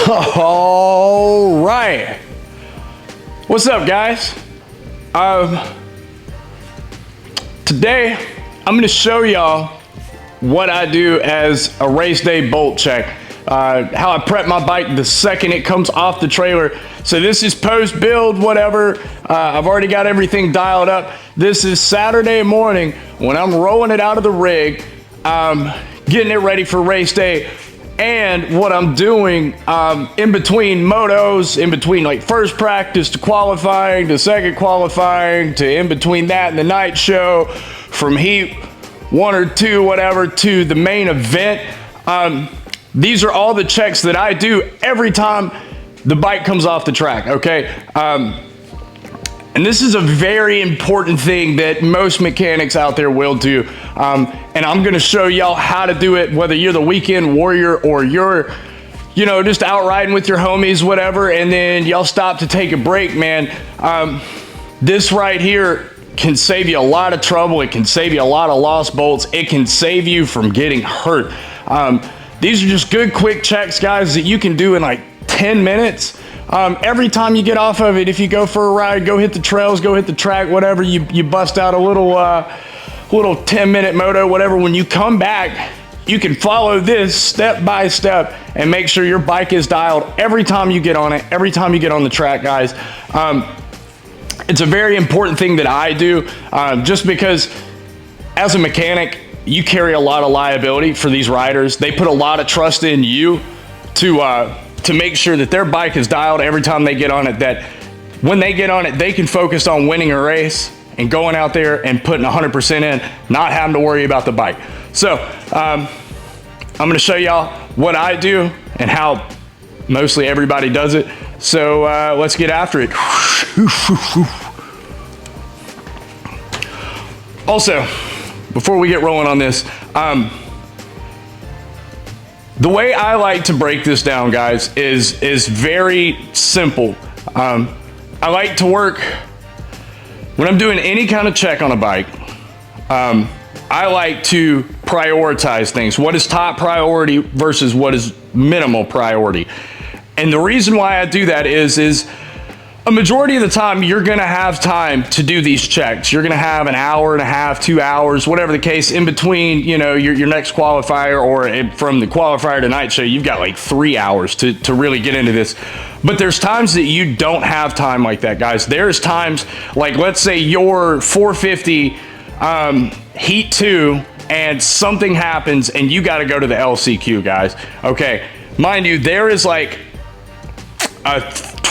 All right. What's up, guys? Today I'm going to show y'all what I do as a race day bolt check. How I prep my bike the second it comes off the trailer. So this is post build, whatever. I've already got everything dialed up. This is Saturday morning when I'm rolling it out of the rig, getting it ready for race day. And what I'm doing in between motos, in between like first practice to qualifying to second qualifying to in between that and the night show, from heat 1 or 2, whatever, to the main event. These are all the checks that I do every time the bike comes off the track, okay? And this is a very important thing that most mechanics out there will do. And I'm gonna show y'all how to do it, whether you're the weekend warrior or you're, you know, just out riding with your homies, whatever, and then y'all stop to take a break, man. This right here can save you a lot of trouble. It can save you a lot of lost bolts. It can save you from getting hurt. These are just good, quick checks, guys, that you can do in like 10 minutes. Every time you get off of it, if you go for a ride, go hit the trails, go hit the track, whatever, you bust out a little 10-minute moto, whatever. When you come back, you can follow this step by step and make sure your bike is dialed every time you get on it, every time you get on the track, guys. It's a very important thing that I do, just because as a mechanic, you carry a lot of liability for these riders. They put a lot of trust in you to make sure that their bike is dialed every time they get on it, that when they get on it, they can focus on winning a race and going out there and putting 100% in, not having to worry about the bike. So I'm gonna show y'all what I do and how mostly everybody does it. So let's get after it. Also, before we get rolling on this, the way I like to break this down, guys, is very simple. I like to work, when I'm doing any kind of check on a bike, I like to prioritize things. What is top priority versus what is minimal priority? And the reason why I do that is a majority of the time, you're gonna have time to do these checks. You're gonna have an hour and a half, 2 hours, whatever the case, in between, you know, your next qualifier, or from the qualifier to night show, you've got like 3 hours to really get into this. But there's times that you don't have time like that, guys. There's times, like let's say you're 450, heat 2, and something happens and you gotta go to the LCQ, guys. Okay, mind you, there is like a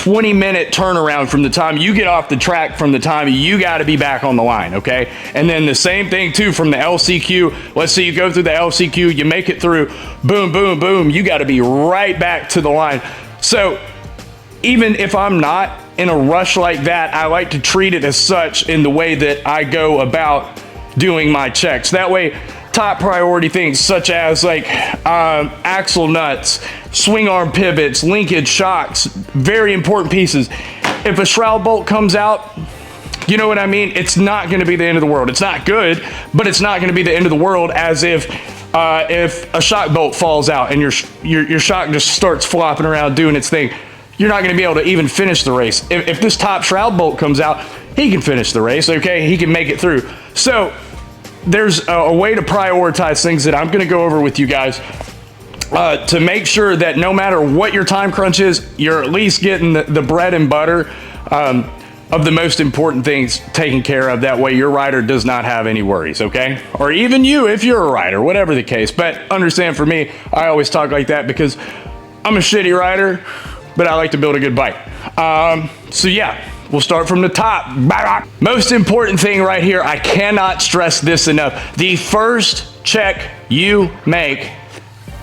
20-minute turnaround from the time you get off the track from the time you got to be back on the line, okay? And then the same thing too from the LCQ. Let's say you go through the LCQ, you make it through, boom, boom, boom, you got to be right back to the line. So even if I'm not in a rush like that, I like to treat it as such in the way that I go about doing my checks. That way, top priority things such as like axle nuts, swing arm pivots, linkage shocks, very important pieces. If a shroud bolt comes out, you know what I mean? It's not gonna be the end of the world. It's not good, but it's not gonna be the end of the world, as if a shock bolt falls out and your shock just starts flopping around doing its thing. You're not gonna be able to even finish the race. If this top shroud bolt comes out, he can finish the race, okay? He can make it through. So there's a way to prioritize things that I'm gonna go over with you guys to make sure that no matter what your time crunch is, you're at least getting the bread and butter of the most important things taken care of. That way your rider does not have any worries, okay? Or even you, if you're a rider, whatever the case. But understand, for me, I always talk like that because I'm a shitty rider, but I like to build a good bike. So yeah. We'll start from the top. Most important thing right here, I cannot stress this enough. The first check you make,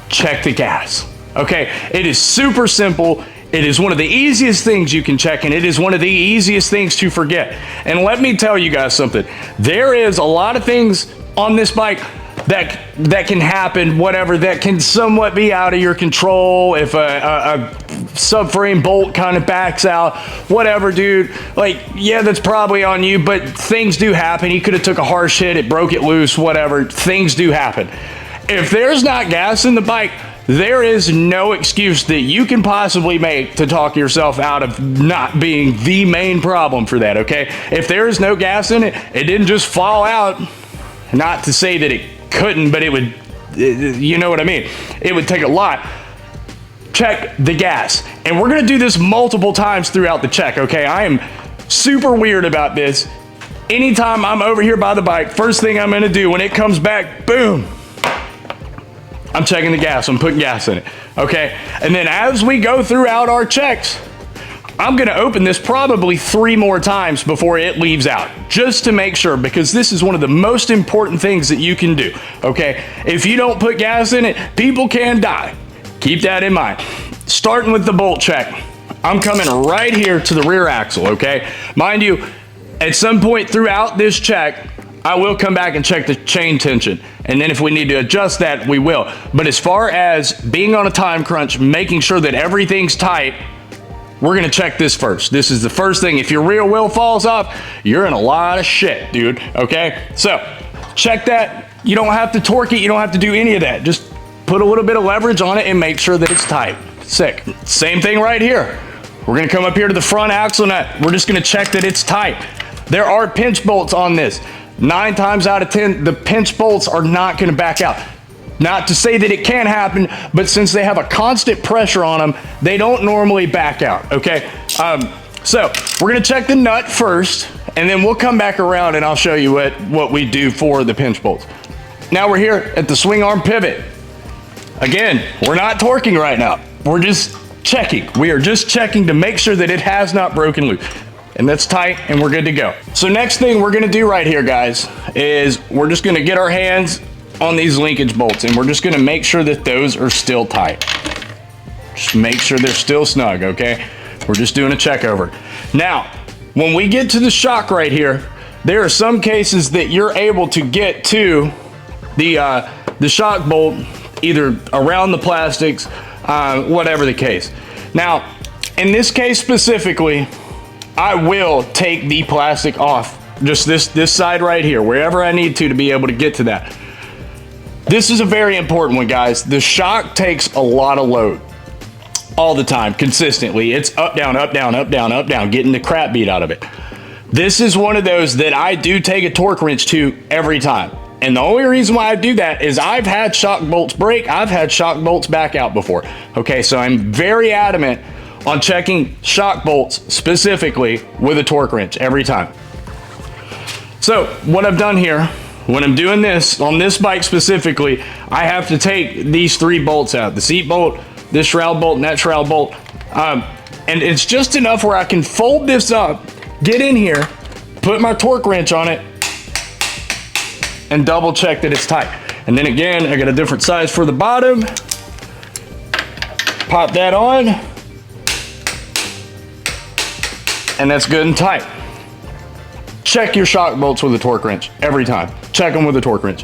check the gas. Okay, it is super simple. It is one of the easiest things you can check, and it is one of the easiest things to forget. And let me tell you guys something. There is a lot of things on this bike that can happen, whatever, that can somewhat be out of your control. If a subframe bolt kind of backs out, whatever, dude, like, yeah, that's probably on you, but things do happen. He could have took a harsh hit, it broke it loose, whatever. Things do happen. If there's not gas in the bike, there is no excuse that you can possibly make to talk yourself out of not being the main problem for that, okay? If there is no gas in it, it didn't just fall out. Not to say that it couldn't, but it would, you know what I mean? It would take a lot. Check the gas. And we're gonna do this multiple times throughout the check, okay? I am super weird about this. Anytime I'm over here by the bike, first thing I'm gonna do when it comes back, boom, I'm checking the gas, I'm putting gas in it, okay? And then as we go throughout our checks, I'm gonna open this probably 3 more times before it leaves out, just to make sure, because this is one of the most important things that you can do, okay? If you don't put gas in it, people can die. Keep that in mind. Starting with the bolt check, I'm coming right here to the rear axle, okay? Mind you, at some point throughout this check, I will come back and check the chain tension. And then if we need to adjust that, we will. But as far as being on a time crunch, making sure that everything's tight, we're gonna check this first. This is the first thing. If your rear wheel falls off, you're in a lot of shit, dude, okay? So, check that. You don't have to torque it. You don't have to do any of that. Just put a little bit of leverage on it and make sure that it's tight. Sick. Same thing right here. We're gonna come up here to the front axle nut. We're just gonna check that it's tight. There are pinch bolts on this. 9 times out of 10, the pinch bolts are not gonna back out. Not to say that it can happen, but since they have a constant pressure on them, they don't normally back out, okay? So we're gonna check the nut first, and then we'll come back around and I'll show you what we do for the pinch bolts. Now we're here at the swing arm pivot. Again, we're not torquing right now. We're just checking. We are just checking to make sure that it has not broken loose. And that's tight and we're good to go. So next thing we're gonna do right here, guys, is we're just gonna get our hands on these linkage bolts and we're just gonna make sure that those are still tight. Just make sure they're still snug, okay? We're just doing a check over. Now, when we get to the shock right here, there are some cases that you're able to get to the shock bolt either around the plastics, whatever the case. Now, in this case specifically, I will take the plastic off, just this side right here, wherever I need to be able to get to that. This is a very important one, guys. The shock takes a lot of load all the time, consistently. It's up, down, up, down, up, down, up, down, getting the crap beat out of it. This is one of those that I do take a torque wrench to every time. And the only reason why I do that is I've had shock bolts break, I've had shock bolts back out before. Okay, so I'm very adamant on checking shock bolts specifically with a torque wrench every time. So what I've done here, when I'm doing this, on this bike specifically, I have to take these 3 bolts out. The seat bolt, this shroud bolt, and that shroud bolt. And it's just enough where I can fold this up, get in here, put my torque wrench on it, and double check that it's tight. And then again, I got a different size for the bottom. Pop that on. And that's good and tight. Check your shock bolts with a torque wrench every time. Check them with a torque wrench.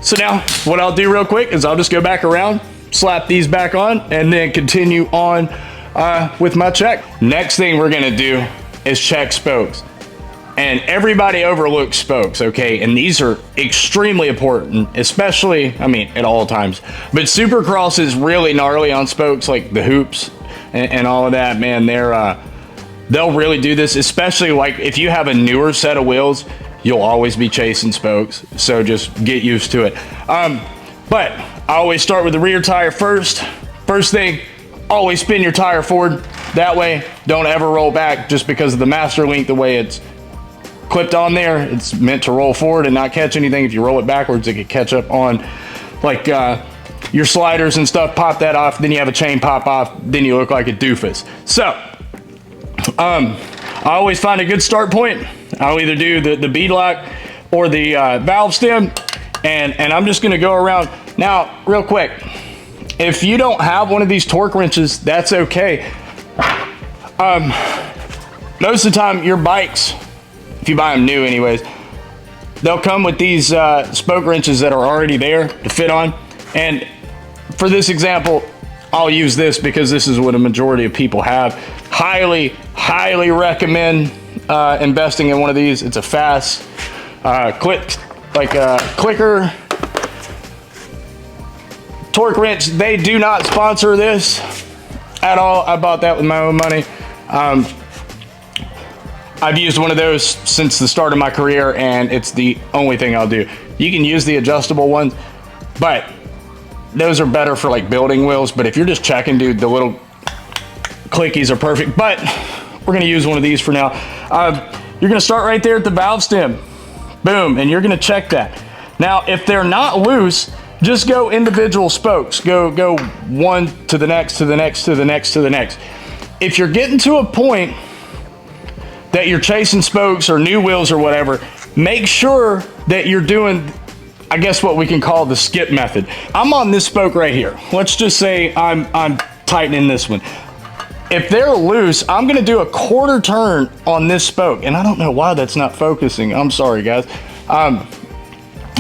So now what I'll do real quick is I'll just go back around, slap these back on, and then continue on with my check. Next thing we're gonna do is check spokes. And everybody overlooks spokes, okay? And these are extremely important, especially, I mean, at all times. But supercross is really gnarly on spokes, like the hoops and all of that, man. They'll really do this, especially like if you have a newer set of wheels, you'll always be chasing spokes. So just get used to it. But I always start with the rear tire first. First thing, always spin your tire forward. That way, don't ever roll back just because of the master link, the way it's clipped on there. It's meant to roll forward and not catch anything. If you roll it backwards, it could catch up on like your sliders and stuff. Pop that off, then you have a chain pop off, then you look like a doofus. So I always find a good start point. I'll either do the bead lock or the valve stem, and I'm just gonna go around. Now, real quick, if you don't have one of these torque wrenches, that's okay. Most of the time, your bikes, if you buy them new anyways, they'll come with these spoke wrenches that are already there to fit on. And for this example, I'll use this because this is what a majority of people have. Highly recommend investing in one of these. It's a fast clicker torque wrench, they do not sponsor this at all. I bought that with my own money. I've used one of those since the start of my career, and it's the only thing I'll do. You can use the adjustable ones, but those are better for like building wheels. But if you're just checking, dude, the little clickies are perfect. But we're gonna use one of these for now. You're gonna start right there at the valve stem. Boom, and you're gonna check that. Now, if they're not loose, just go individual spokes. Go one to the next, to the next, to the next, to the next. If you're getting to a point that you're chasing spokes or new wheels or whatever, make sure that you're doing, I guess, what we can call the skip method. I'm on this spoke right here. Let's just say I'm tightening this one. If they're loose, I'm gonna do a quarter turn on this spoke, and I don't know why that's not focusing. I'm sorry, guys. I'm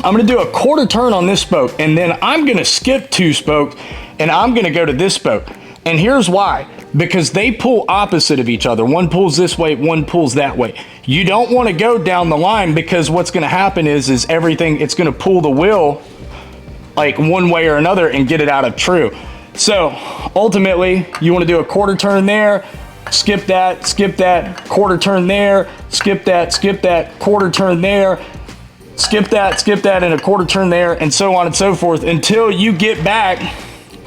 gonna do a quarter turn on this spoke, and then I'm gonna skip 2 spokes, and I'm gonna go to this spoke. And here's why. Because they pull opposite of each other. One pulls this way, one pulls that way. You don't want to go down the line, because what's going to happen is everything, it's going to pull the wheel like one way or another and get it out of true. So ultimately, you want to do a quarter turn there, skip that, quarter turn there, skip that, quarter turn there, skip that, and a quarter turn there, and so on and so forth, until you get back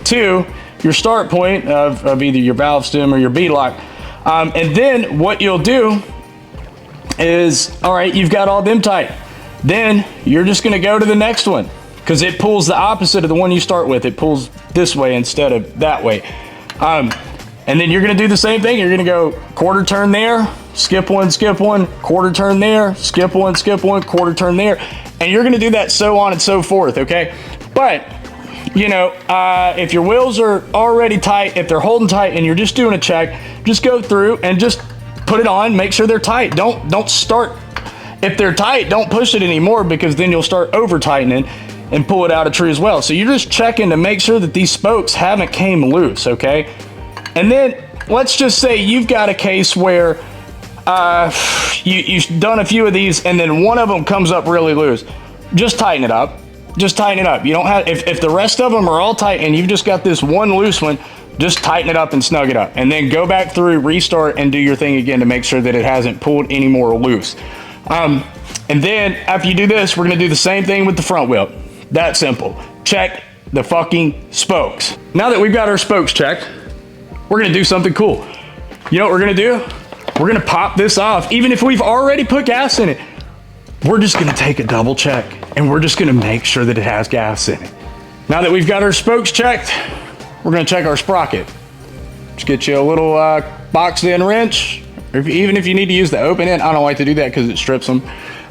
to your start point of either your valve stem or your beadlock. And then what you'll do is, all right, you've got all them tight. Then you're just gonna go to the next one, because it pulls the opposite of the one you start with. It pulls this way instead of that way. And then you're gonna do the same thing. You're gonna go quarter turn there, skip one, quarter turn there, skip one, quarter turn there. And you're gonna do that so on and so forth, okay? But you know, if your wheels are already tight, if they're holding tight and you're just doing a check, just go through and just put it on, make sure they're tight. Don't start, if they're tight, don't push it anymore, because then you'll start over tightening and pull it out of true as well. So you're just checking to make sure that these spokes haven't came loose, okay? And then let's just say you've got a case where you've done a few of these and then one of them comes up really loose. Just tighten it up. Just tighten it up. You don't have, if the rest of them are all tight and you've just got this one loose one, just tighten it up and snug it up. And then go back through, restart, and do your thing again to make sure that it hasn't pulled any more loose. And then after you do this, we're gonna do the same thing with the front wheel. That simple. Check the fucking spokes. Now that we've got our spokes checked, we're gonna do something cool. You know what we're gonna do? We're gonna pop this off. Even if we've already put gas in it, we're just gonna take a double check, and we're just gonna make sure that it has gas in it. Now that we've got our spokes checked, we're gonna check our sprocket. Just get you a little boxed in wrench, or even if you need to use the open end. I don't like to do that because it strips them.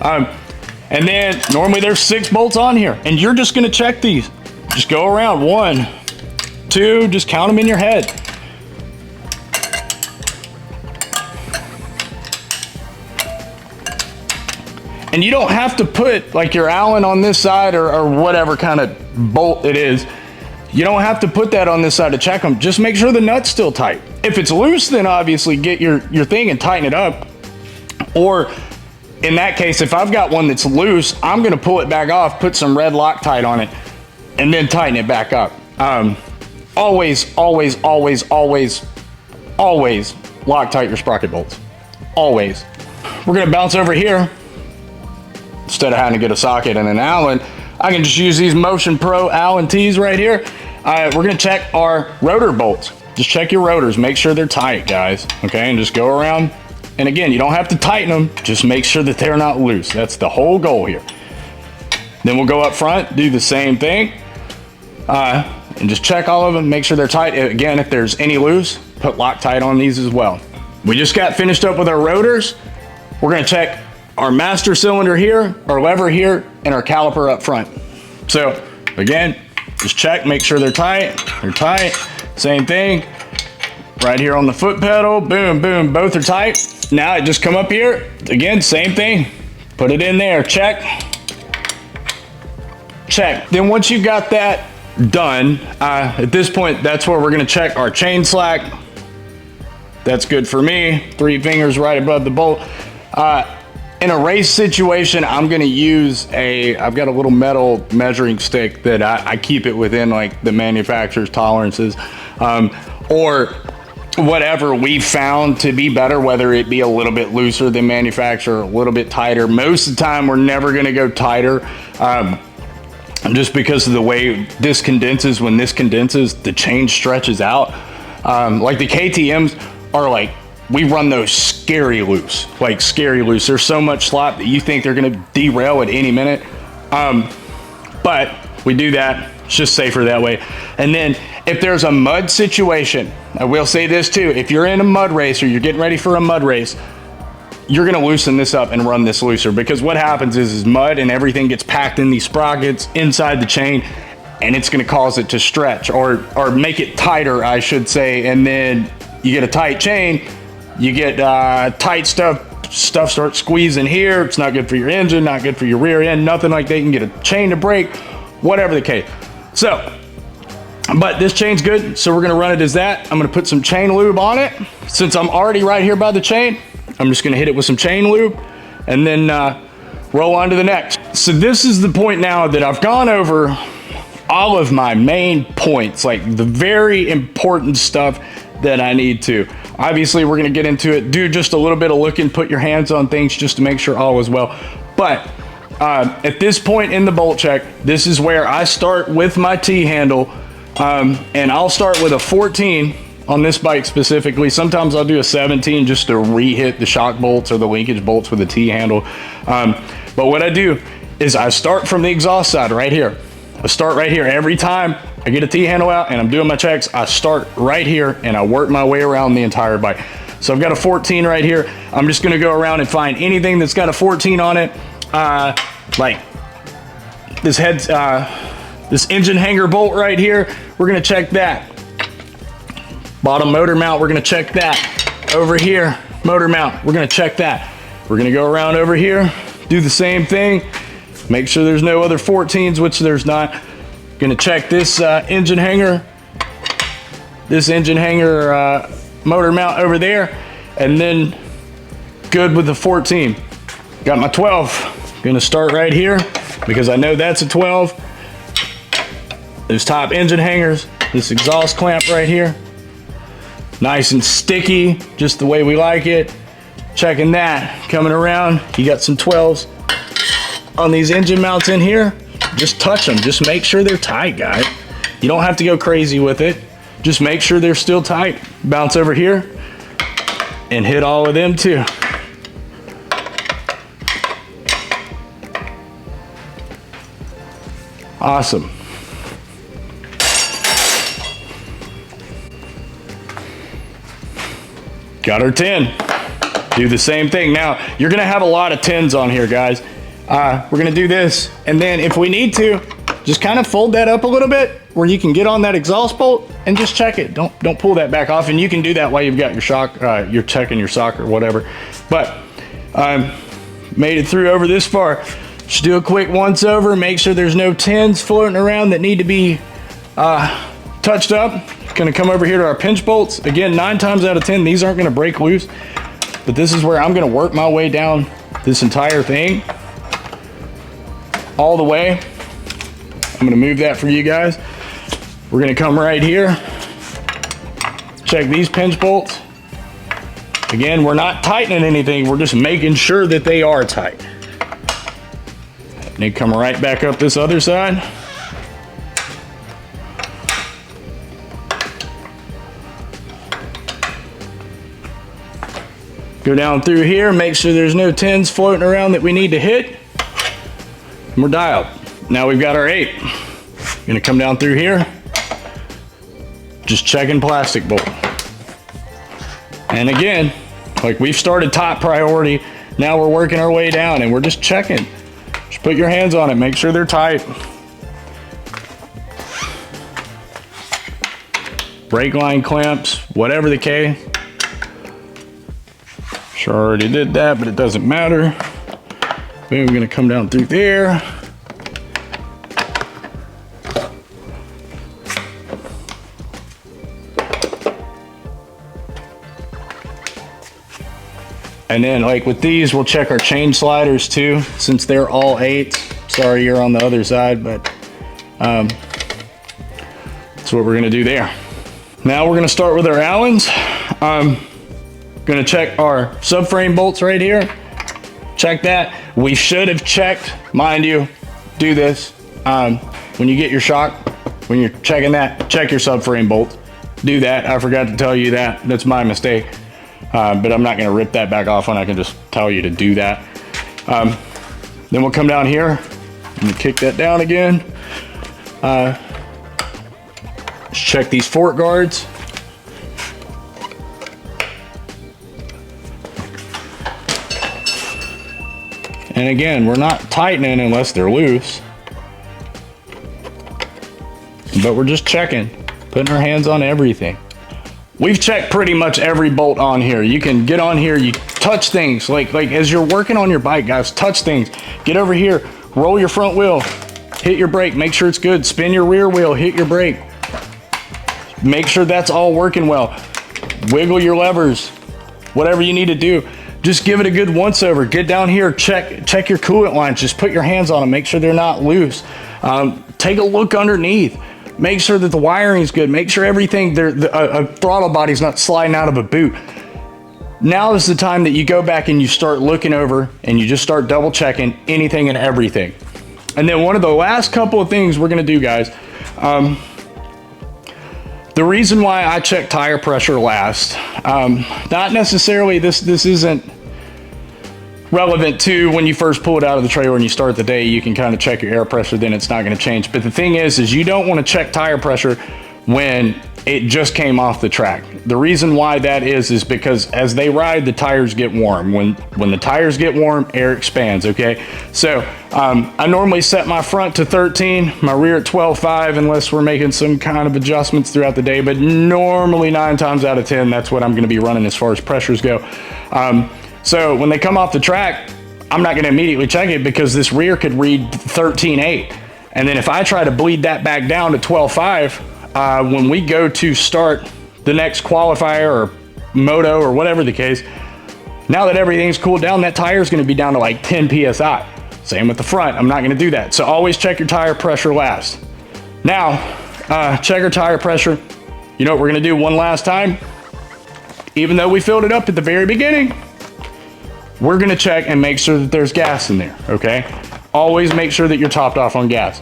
And then normally there's 6 bolts on here, and you're just gonna check these. Just go around 1, 2, just count them in your head. And you don't have to put like your Allen on this side or whatever kind of bolt it is. You don't have to put that on this side to check them. Just make sure the nut's still tight. If it's loose, then obviously get your thing and tighten it up. Or in that case, if I've got one that's loose, I'm gonna pull it back off, put some red Loctite on it, and then tighten it back up. Always, always, always, always, always Loctite your sprocket bolts. Always. We're gonna bounce over here. Instead of having to get a socket and an Allen, I can just use these Motion Pro Allen T's right here. We're gonna check our rotor bolts. Just check your rotors, make sure they're tight, guys, okay? And just go around. And again, you don't have to tighten them, just make sure that they're not loose. That's the whole goal here. Then we'll go up front, do the same thing, and just check all of them, make sure they're tight. Again, if there's any loose, put Loctite on these as well. We just got finished up with our rotors. We're gonna check our master cylinder here, our lever here, and our caliper up front. So again, just check, make sure they're tight. They're tight. Same thing right here on the foot pedal. Boom, boom, both are tight. Now I just come up here. Again, same thing. Put it in there, check. Check. Then once you've got that done, at this point, that's where we're gonna check our chain slack. That's good for me. 3 fingers right above the bolt. In a race situation, I'm gonna use I've got a little metal measuring stick that I keep it within like the manufacturer's tolerances, or whatever we found to be better, whether it be a little bit looser than manufacturer, a little bit tighter. Most of the time, we're never gonna go tighter, just because of the way this condenses. When this condenses, the chain stretches out. Like the KTMs are like, we run those scary loose, like scary loose. There's so much slop that you think they're gonna derail at any minute. But we do that, it's just safer that way. And then if there's a mud situation, I will say this too, if you're in a mud race or you're getting ready for a mud race, you're gonna loosen this up and run this looser, because what happens is mud and everything gets packed in these sprockets inside the chain, and it's gonna cause it to stretch or make it tighter, I should say. And then you get a tight chain, you get tight stuff starts squeezing here. It's not good for your engine, not good for your rear end, nothing like that. You can get a chain to break, whatever the case. So, but this chain's good, so we're gonna run it as that. I'm gonna put some chain lube on it. Since I'm already right here by the chain, I'm just gonna hit it with some chain lube and then roll on to the next. So this is the point now that I've gone over all of my main points, like the very important stuff that I need to. Obviously, we're gonna get into it, do just a little bit of looking, put your hands on things just to make sure all is well. But at this point in the bolt check, this is where I start with my T-handle, and I'll start with a 14 on this bike specifically. Sometimes I'll do a 17 just to re-hit the shock bolts or the linkage bolts with a T-handle. But what I do is I start from the exhaust side right here. I start right here. Every time I get a T-handle out and I'm doing my checks, I start right here and I work my way around the entire bike. So I've got a 14 right here. I'm just gonna go around and find anything that's got a 14 on it. Like this this engine hanger bolt right here, we're gonna check that. Bottom motor mount, we're gonna check that. Over here, motor mount, we're gonna check that. We're gonna go around over here, do the same thing. Make sure there's no other 14s, which there's not. Gonna check this engine hanger, motor mount over there, and then good with the 14. Got my 12. Gonna start right here because I know that's a 12. Those top engine hangers, this exhaust clamp right here, nice and sticky, just the way we like it. Checking that, coming around, you got some 12s on these engine mounts in here. Just touch them, just make sure they're tight, guys. You don't have to go crazy with it. Just make sure they're still tight. Bounce over here and hit all of them too. Awesome. Got our 10. Do the same thing. Now, you're gonna have a lot of 10s on here, guys. We're gonna do this, and then if we need to, just kind of fold that up a little bit where you can get on that exhaust bolt and just check it. Don't pull that back off, and you can do that while you've got your shock, you're checking your sock or whatever. But made it through over this far. Just do a quick once over, make sure there's no 10s floating around that need to be touched up. Gonna come over here to our pinch bolts. Again, 9 times out of 10, these aren't gonna break loose, but this is where I'm gonna work my way down this entire thing all the way. I'm gonna move that for you guys. We're gonna come right here, check these pinch bolts. Again, we're not tightening anything, we're just making sure that they are tight. And then come right back up this other side. Go down through here, make sure there's no 10s floating around that we need to hit. And we're dialed. Now we've got our 8. Gonna come down through here, just checking plastic bolt. And again, like we've started top priority, now we're working our way down and we're just checking. Just put your hands on it, make sure they're tight. Brake line clamps, whatever the case. Sure, already did that, but it doesn't matter. Then we're gonna come down through there. And then like with these, we'll check our chain sliders too, since they're all 8. Sorry, you're on the other side, but that's what we're gonna do there. Now we're gonna start with our Allens. Gonna check our subframe bolts right here. Check that. We should have checked, mind you, do this. When you get your shock, when you're checking that, check your subframe bolts. Do that. I forgot to tell you that. That's my mistake. But I'm not gonna rip that back off when I can just tell you to do that. Then we'll come down here and kick that down again. Check these fork guards. And again, we're not tightening unless they're loose, but we're just checking, putting our hands on everything. We've checked pretty much every bolt on here. You can get on here, you touch things, like as you're working on your bike, guys, touch things. Get over here, roll your front wheel, hit your brake, make sure it's good. Spin your rear wheel, hit your brake. Make sure that's all working well. Wiggle your levers, whatever you need to do. Just give it a good once over. Get down here, check your coolant lines. Just put your hands on them, make sure they're not loose. Take a look underneath. Make sure that the wiring's good. Make sure everything, a throttle body's not sliding out of a boot. Now is the time that you go back and you start looking over and you just start double checking anything and everything. And then one of the last couple of things we're gonna do, guys, the reason why I check tire pressure last, not necessarily, this isn't relevant to when you first pull it out of the trailer and you start the day, you can kind of check your air pressure, then it's not going to change. But the thing is you don't want to check tire pressure when it just came off the track. The reason why that is because as they ride, the tires get warm. When the tires get warm, air expands, okay? So I normally set my front to 13, my rear at 12.5, unless we're making some kind of adjustments throughout the day, but normally 9 times out of 10, that's what I'm gonna be running as far as pressures go. So when they come off the track, I'm not gonna immediately check it because this rear could read 13.8. And then if I try to bleed that back down to 12.5, when we go to start the next qualifier or moto or whatever the case, now that everything's cooled down, that tire is going to be down to like 10 psi. Same with the front. I'm not going to do that. So always check your tire pressure last. Now, check our tire pressure. You know what we're going to do one last time? Even though we filled it up at the very beginning, we're going to check and make sure that there's gas in there, okay? Always make sure that you're topped off on gas.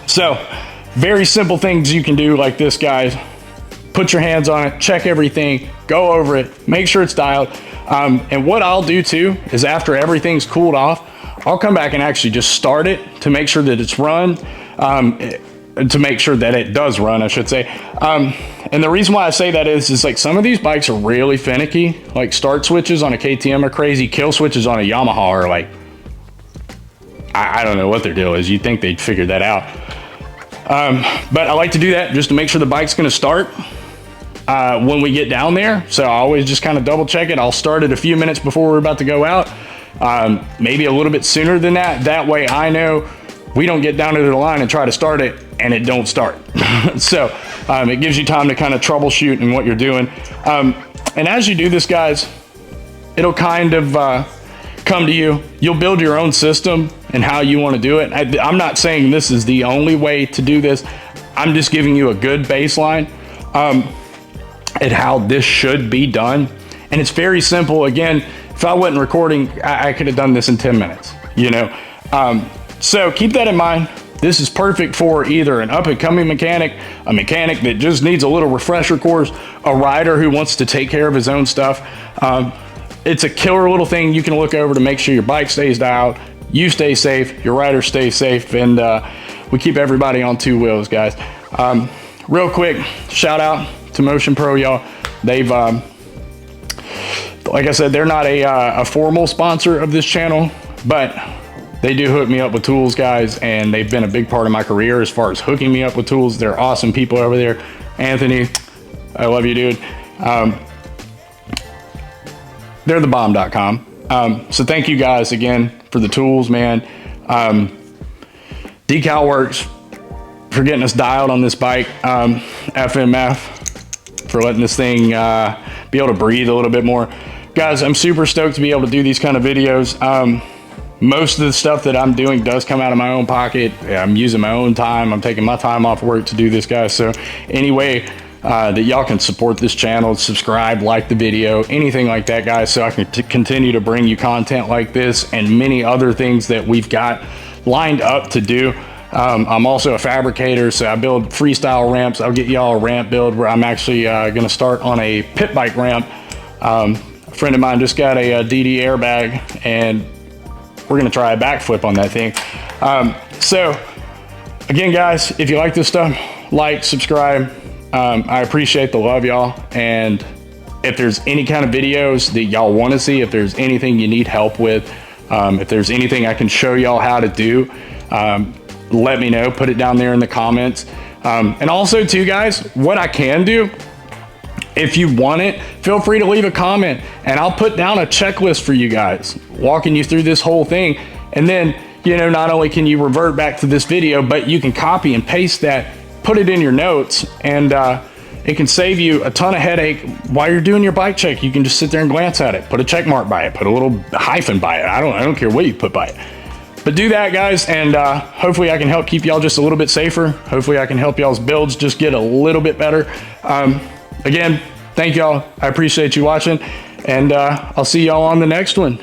So very simple things you can do like this, guys. Put your hands on it, check everything, go over it, make sure it's dialed. And what I'll do too is after everything's cooled off, I'll come back and actually just start it to make sure that it's run, to make sure that it does run, I should say. And the reason why I say that is like some of these bikes are really finicky. Like start switches on a KTM are crazy, kill switches on a Yamaha are like, I don't know what their deal is. You'd think they'd figure that out. But I like to do that just to make sure the bike's gonna start when we get down there. So I always just kind of double check it. I'll start it a few minutes before we're about to go out. Maybe a little bit sooner than that. That way I know we don't get down to the line and try to start it and it don't start. So it gives you time to kind of troubleshoot in what you're doing. And as you do this, guys, it'll kind of come to you. You'll build your own system and how you want to do it. I'm not saying this is the only way to do this. I'm just giving you a good baseline at how this should be done. And it's very simple. Again, if I wasn't recording, I could have done this in 10 minutes, you know? So keep that in mind. This is perfect for either an up-and-coming mechanic, a mechanic that just needs a little refresher course, a rider who wants to take care of his own stuff. It's a killer little thing you can look over to make sure your bike stays dialed, you stay safe, your rider stays safe, and we keep everybody on 2 wheels, guys. Real quick, shout out to Motion Pro, y'all. They've, like I said, they're not a formal sponsor of this channel, but they do hook me up with tools, guys, and they've been a big part of my career as far as hooking me up with tools. They're awesome people over there. Anthony, I love you, dude. They're thebomb.com. So thank you guys again for the tools, man. Decal Works for getting us dialed on this bike. FMF for letting this thing be able to breathe a little bit more. guys, I'm super stoked to be able to do these kind of videos. Most of the stuff that I'm doing does come out of my own pocket. I'm using my own time. I'm taking my time off work to do this, guys. So any way that y'all can support this channel, subscribe, like the video, anything like that, guys, so I can continue to bring you content like this and many other things that we've got lined up to do. I'm also a fabricator, so I build freestyle ramps. I'll get y'all a ramp build where I'm actually going to start on a pit bike ramp. A friend of mine just got a DD airbag, and we're gonna try a backflip on that thing. So again, guys, if you like this stuff, like, subscribe. I appreciate the love, y'all. And if there's any kind of videos that y'all want to see, if there's anything you need help with, if there's anything I can show y'all how to do, let me know. Put it down there in the comments. And also too, guys, what I can do, if you want it, feel free to leave a comment and I'll put down a checklist for you guys, walking you through this whole thing. And then, you know, not only can you revert back to this video, but you can copy and paste that, put it in your notes, and it can save you a ton of headache while you're doing your bike check. You can just sit there and glance at it, put a check mark by it, put a little hyphen by it. I don't care what you put by it. But do that, guys, and hopefully I can help keep y'all just a little bit safer. Hopefully I can help y'all's builds just get a little bit better. Again, thank y'all. I appreciate you watching, and I'll see y'all on the next one.